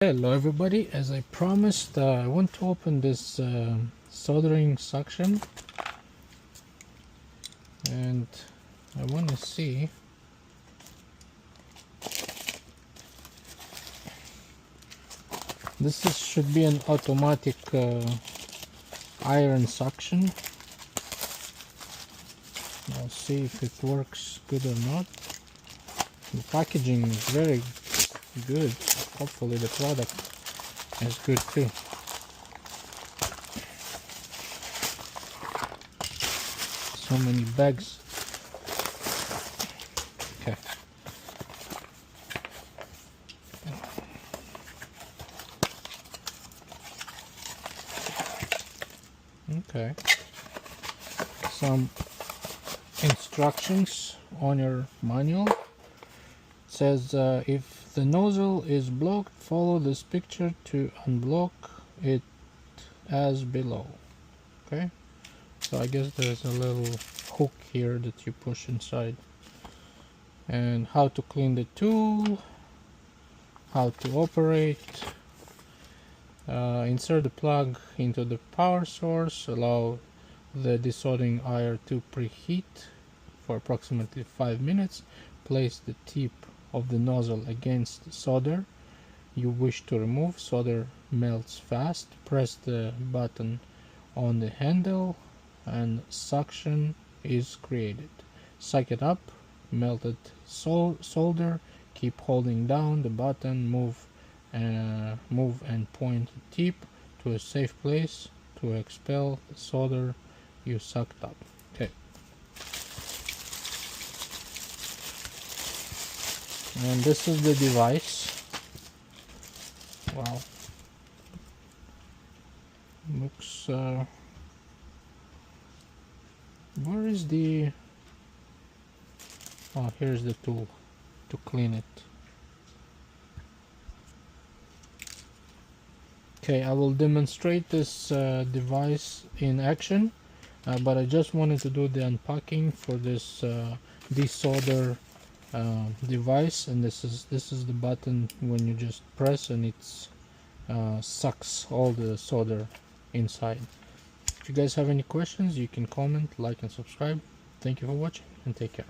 Hello everybody, as I promised, I want to open this soldering suction, and I want to see should be an automatic iron suction. I'll see if it works good or not. The packaging is very good. Hopefully the product is good too. So many bags. Okay. Okay. Some instructions on your manual. It says if the nozzle is blocked, follow this picture to unblock it as below. Okay, so I guess there's a little hook here that you push inside, and how to clean the tool, how to operate, insert the plug into the power source, allow the desoldering iron to preheat for approximately 5 minutes, place the tip of the nozzle against the solder you wish to remove. Solder melts fast. Press the button on the handle and suction is created. Suck it up. Melted solder. Keep holding down the button. Move and point the tip to a safe place to expel the solder you sucked up. Okay. And this is the device. Wow. Looks where is the here's the tool to clean it. Okay, I will demonstrate this device in action, but I just wanted to do the unpacking for this desolder device. And this is the button when you just press, and it's sucks all the solder inside. If you guys have any questions, you can comment, like and subscribe. Thank you for watching, and take care.